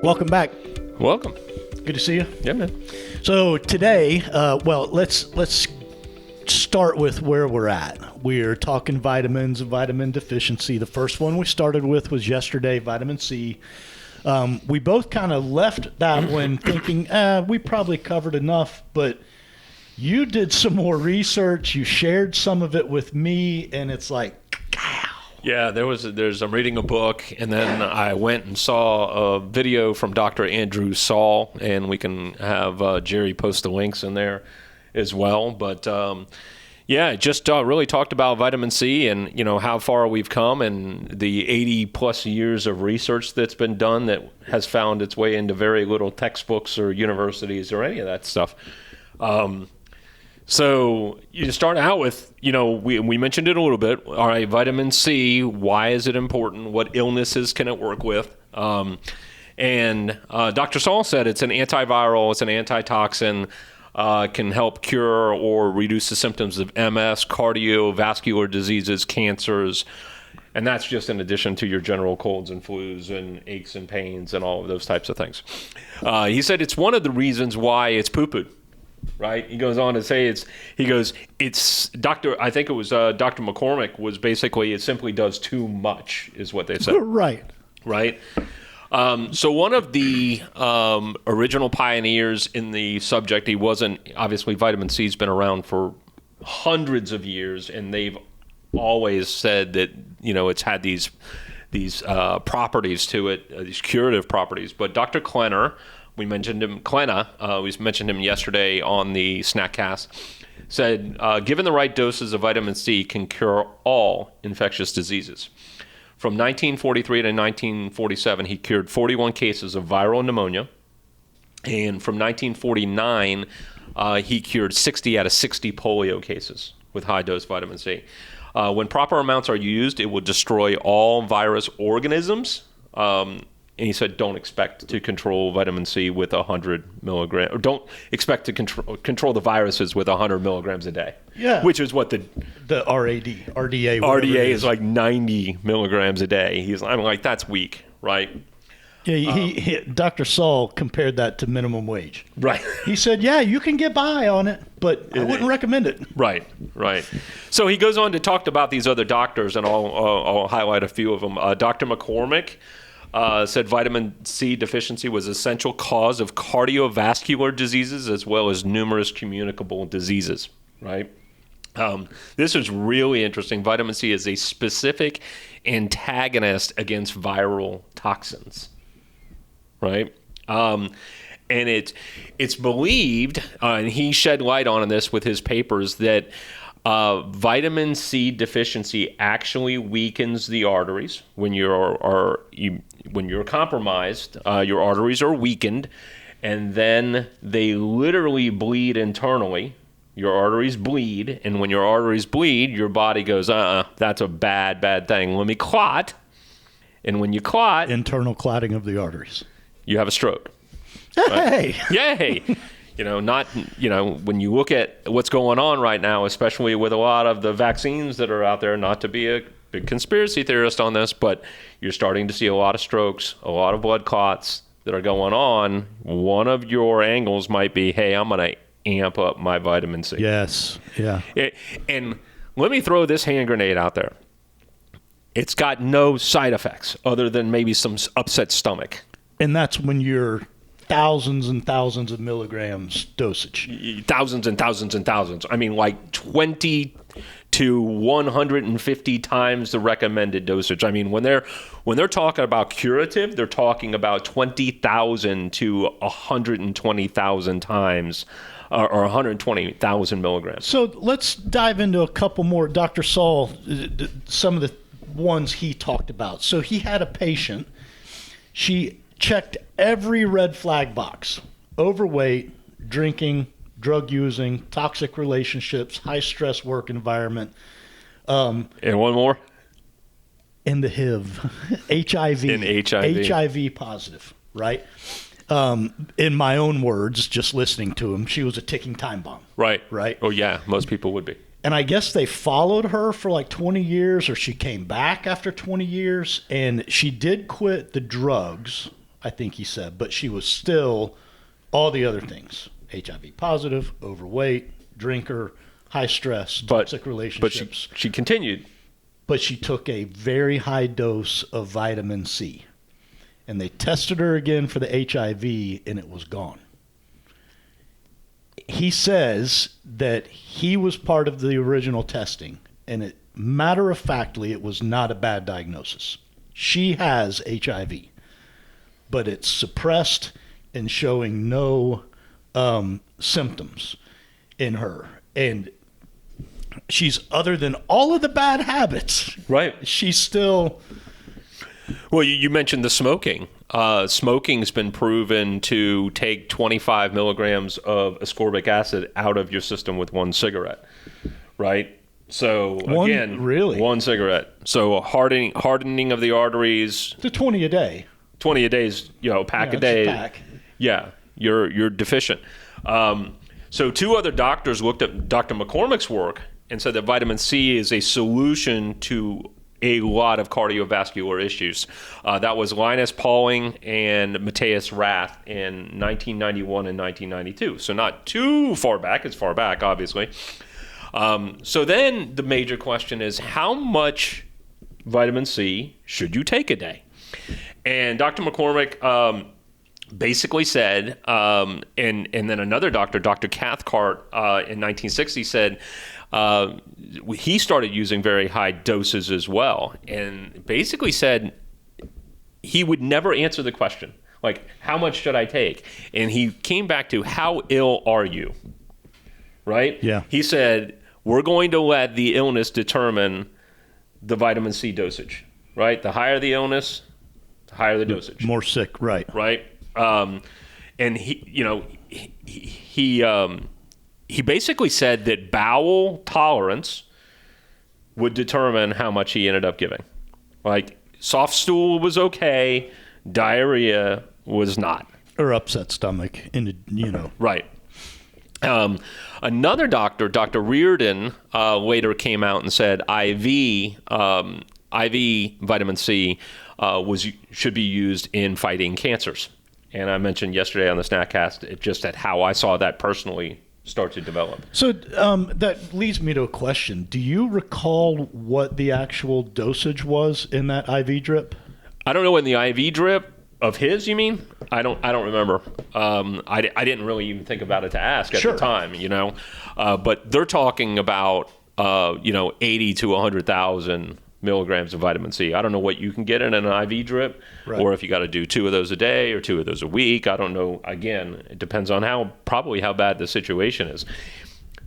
Welcome back. Welcome. Good to see you. Yeah, man. So today, let's start with where we're at. We're talking vitamins and vitamin deficiency. The first one we started with was yesterday, vitamin C. We both kind of left that one thinking, we probably covered enough, but you did some more research. You shared some of it with me, and it's like, Yeah, I'm reading a book, and then I went and saw a video from Dr. Andrew Saul, and we can have Jerry post the links in there as well. But just really talked about vitamin C and, how far we've come and the 80 plus years of research that's been done that has found its way into very little textbooks or universities or any of that stuff. So you start out with, we mentioned it a little bit. All right, vitamin C, why is it important? What illnesses can it work with? And Dr. Saul said it's an antiviral, it's an antitoxin, can help cure or reduce the symptoms of MS, cardiovascular diseases, cancers. And that's just in addition to your general colds and flus and aches and pains and all of those types of things. He said it's one of the reasons why it's poo-pooed. Right. He goes on to say I think it was Dr. McCormick was basically, it simply does too much is what they said. Right. So one of the original pioneers in the subject, he wasn't, obviously vitamin C's been around for hundreds of years, and they've always said that, it's had these properties to it, these curative properties. But Dr. Klenner, we mentioned him yesterday on the Snackcast, said, given the right doses of vitamin C can cure all infectious diseases. From 1943 to 1947, he cured 41 cases of viral pneumonia. And from 1949, he cured 60 out of 60 polio cases with high-dose vitamin C. When proper amounts are used, it will destroy all virus organisms. And he said, don't expect to control vitamin C with 100 milligrams, or don't expect to control the viruses with 100 milligrams a day. Yeah. Which is what the RDA. RDA is like 90 milligrams a day. I'm like, that's weak, right? Yeah, Dr. Saul compared that to minimum wage. Right. He said, yeah, you can get by on it, but I wouldn't recommend it. Right. So he goes on to talk about these other doctors, and I'll highlight a few of them. Dr. McCormick said vitamin C deficiency was an essential cause of cardiovascular diseases as well as numerous communicable diseases, right? This is really interesting. Vitamin C is a specific antagonist against viral toxins, right? And it's believed, and he shed light on this with his papers, that vitamin C deficiency actually weakens the arteries. When you're compromised, your arteries are weakened, and then they literally bleed internally. Your arteries bleed, and when your arteries bleed, your body goes, that's a bad thing. Let me clot. And when you clot, internal clotting of the arteries, you have a stroke. Hey! Right? Yay! When you look at what's going on right now, especially with a lot of the vaccines that are out there, not to be a big conspiracy theorist on this, but you're starting to see a lot of strokes, a lot of blood clots that are going on. One of your angles might be, hey, I'm going to amp up my vitamin C. Yes, yeah. And let me throw this hand grenade out there. It's got no side effects other than maybe some upset stomach. And that's when you're thousands and thousands of milligrams dosage. Thousands and thousands and thousands. I mean, like 20 to 150 times the recommended dosage. I mean, when they're talking about curative, they're talking about 20,000 to 120,000 times, or 120,000 milligrams. So let's dive into a couple more. Dr. Saul, some of the ones he talked about. So he had a patient. She checked every red flag box: overweight, drinking, drug using, toxic relationships, high stress work environment. And one more? In the HIV. HIV. In HIV. HIV positive, right? In my own words, just listening to him, she was a ticking time bomb. Right. Right. Oh, yeah. Most people would be. And I guess they followed her for like 20 years, or she came back after 20 years, and she did quit the drugs. I think he said, but she was still all the other things: HIV positive, overweight, drinker, high stress, toxic relationships. But she continued. But she took a very high dose of vitamin C. And they tested her again for the HIV, and it was gone. He says that he was part of the original testing, and matter-of-factly, it was not a bad diagnosis. She has HIV, but it's suppressed and showing no symptoms in her. And she's, other than all of the bad habits, right? She's still... Well, you mentioned the smoking. Smoking's been proven to take 25 milligrams of ascorbic acid out of your system with one cigarette, right? So again, one cigarette. So hardening of the arteries. To 20 a day. 20 a day is, a pack a day. Yeah, you're deficient. So two other doctors looked at Dr. McCormick's work and said that vitamin C is a solution to a lot of cardiovascular issues. That was Linus Pauling and Matthias Rath in 1991 and 1992. So not too far back. It's far back, obviously. So then the major question is, how much vitamin C should you take a day? And Dr. McCormick basically said, and then another doctor, Dr. Cathcart, in 1960 said, he started using very high doses as well, and basically said he would never answer the question, like, how much should I take? And he came back to, how ill are you? Right? Yeah. He said, we're going to let the illness determine the vitamin C dosage, right? The higher the illness, the higher the dosage. More sick, right. Right? And he basically said that bowel tolerance would determine how much he ended up giving. Like, soft stool was okay, diarrhea was not. Or upset stomach, Right. Another doctor, Dr. Reardon, later came out and said IV vitamin C should be used in fighting cancers. And I mentioned yesterday on the Snackcast just at how I saw that personally start to develop. So that leads me to a question. Do you recall what the actual dosage was in that IV drip? I don't know. In the IV drip of his, you mean? I don't remember. I didn't really even think about it to ask at the time, but they're talking about 80 to 100,000 milligrams of vitamin C. I don't know what you can get in an IV drip, or if you got to do 2 of those a day or 2 of those a week. I don't know. Again, it depends on probably how bad the situation is.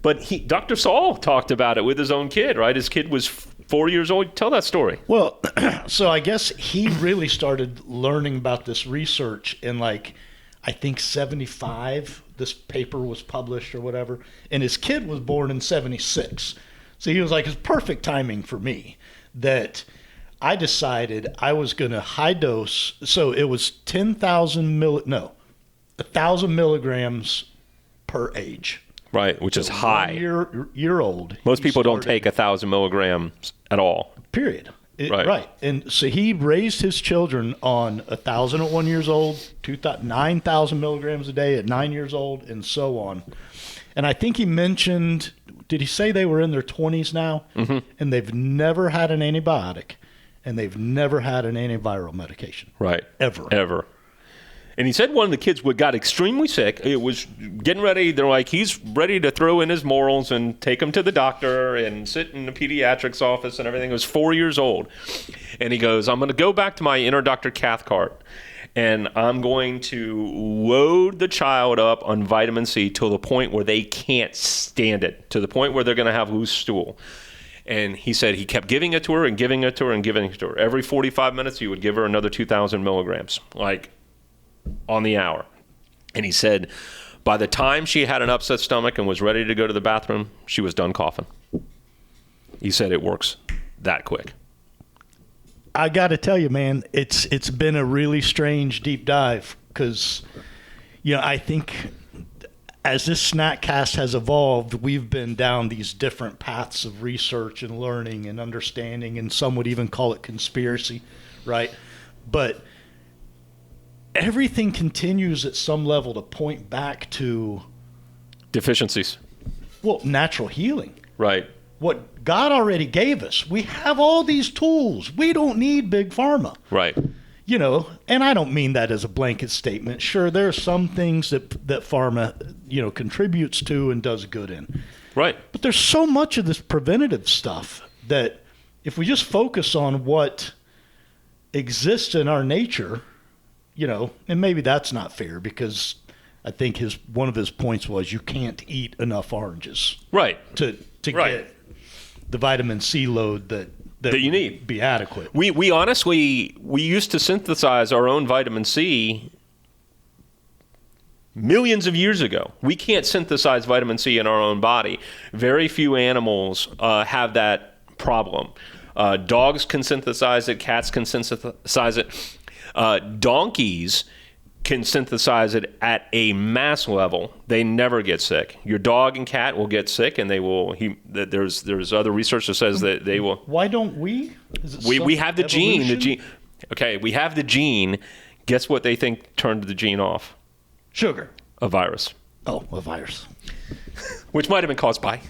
But Dr. Saul talked about it with his own kid, right? His kid was 4 years old. Tell that story. Well, so I guess he really started learning about this research in, I think 75, this paper was published or whatever. And his kid was born in 76. So he was like, it's perfect timing for me that I decided I was going to high dose. So it was 1,000 milligrams per age. Right, which is high. 1 year old. Most people don't take 1,000 milligrams at all. Period. Right. Right. And so he raised his children on 1,000 at 1 year old, 9,000 milligrams a day at 9 years old, and so on. And I think he mentioned, did he say they were in their 20s now? Mm-hmm. And they've never had an antibiotic, and they've never had an antiviral medication. Right. Ever. And he said one of the kids got extremely sick. It was getting ready. They're like, he's ready to throw in his morals and take him to the doctor and sit in the pediatrics office and everything. He was 4 years old. And he goes, I'm going to go back to my inner Dr. Cathcart, and I'm going to load the child up on vitamin C to the point where they can't stand it, to the point where they're going to have loose stool. And he said he kept giving it to her and giving it to her and giving it to her. Every 45 minutes, he would give her another 2,000 milligrams, on the hour. And he said by the time she had an upset stomach and was ready to go to the bathroom, she was done coughing. He said it works that quick. I got to tell you, man, it's been a really strange deep dive because, I think as this Snackcast has evolved, we've been down these different paths of research and learning and understanding, and some would even call it conspiracy, right? But everything continues at some level to point back to, deficiencies. well, natural healing. Right. What God already gave us. We have all these tools. We don't need big pharma. Right. You know, and I don't mean that as a blanket statement. Sure, there are some things that pharma, you know, contributes to and does good in. Right. But there's so much of this preventative stuff that if we just focus on what exists in our nature, you know, and maybe that's not fair because I think one of his points was you can't eat enough oranges. Right. To Right. get the vitamin C load that you need. Be adequate. We honestly, we used to synthesize our own vitamin C millions of years ago. We can't synthesize vitamin C in our own body. Very few animals have that problem. Dogs can synthesize it. Cats can synthesize it. Donkeys can synthesize it at a mass level. They never get sick. Your dog and cat will get sick, and they will. There's other research that says that they will. Why don't we? We have the gene. evolution? The gene. Okay, we have the gene. Guess what they think turned the gene off? Sugar. A virus. Oh, a virus. Which might have been caused by.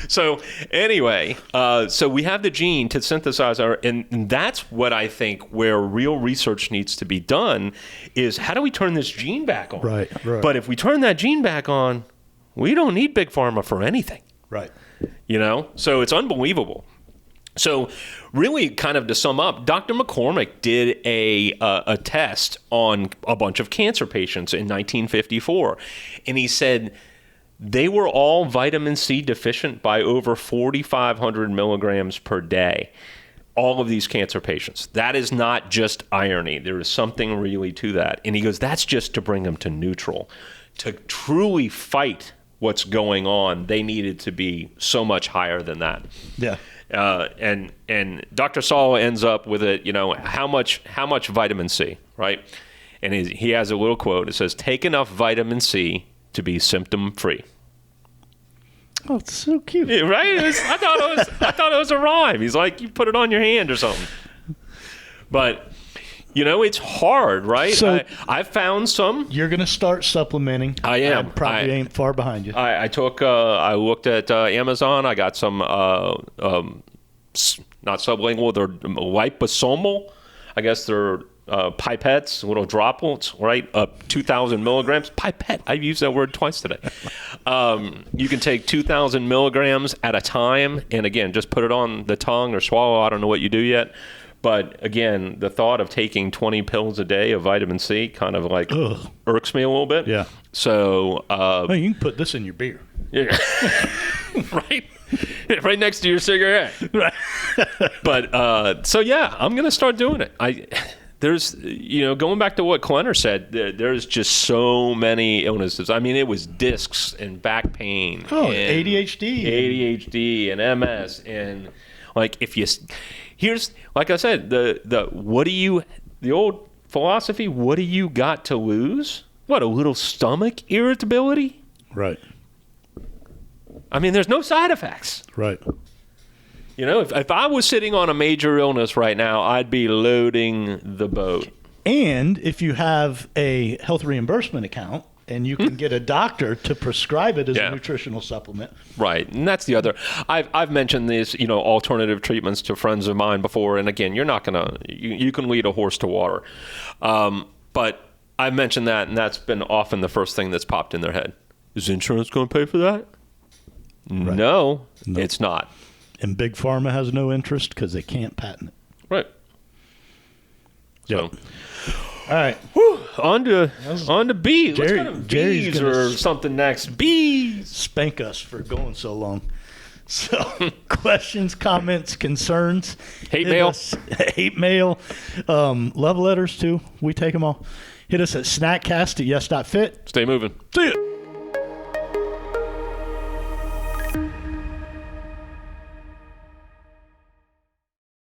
So anyway, so we have the gene to synthesize and that's what I think where real research needs to be done is how do we turn this gene back on? Right. But if we turn that gene back on, we don't need big pharma for anything. Right. You know? So it's unbelievable. So really kind of to sum up, Dr. McCormick did a test on a bunch of cancer patients in 1954. And he said they were all vitamin C deficient by over 4,500 milligrams per day. All of these cancer patients. That is not just irony. There is something really to that. And he goes, that's just to bring them to neutral. To truly fight what's going on, they needed to be so much higher than that. Yeah. And Dr. Saul ends up with it, you know, how much vitamin C, right? And he has a little quote. It says, take enough vitamin C to be symptom free. Oh, it's so cute. Yeah, right? I thought it was a rhyme. He's like, you put it on your hand or something. But, you know, it's hard, right? So I found some. You're going to start supplementing. I am. I probably ain't far behind you. I looked at Amazon. I got some, not sublingual, they're liposomal. I guess they're pipettes, little droplets, right? 2,000 milligrams. Pipette. I've used that word twice today. You can take 2,000 milligrams at a time. And again, just put it on the tongue or swallow. I don't know what you do yet. But again, the thought of taking 20 pills a day of vitamin C kind of like irks me a little bit. Yeah. So. Well, you can put this in your beer. Yeah. Right? Right next to your cigarette. Right. But, so yeah, I'm going to start doing it. There's, you know, going back to what Klenner said, there's just so many illnesses. I mean, it was discs and back pain. Oh, and ADHD and MS. And like, here's, like I said, the old philosophy, what do you got to lose? What, a little stomach irritability? Right. I mean, there's no side effects. Right. You know, if I was sitting on a major illness right now, I'd be loading the boat. And if you have a health reimbursement account and you can get a doctor to prescribe it as a nutritional supplement. Right. And that's the other. I've mentioned these, you know, alternative treatments to friends of mine before. And again, you're not going to, you can lead a horse to water. But I've mentioned that, and that's been often the first thing that's popped in their head. Is insurance going to pay for that? Right. No, it's not. And Big Pharma has no interest because they can't patent it. Right. Yep. All right. Whew, on to bees. Let's go to Jerry's bees or something next. Bees. Spank us for going so long. So, questions, comments, concerns. Hate mail. Hate mail. Love letters, too. We take them all. Hit us at snackcast@yes.fit. Stay moving. See ya.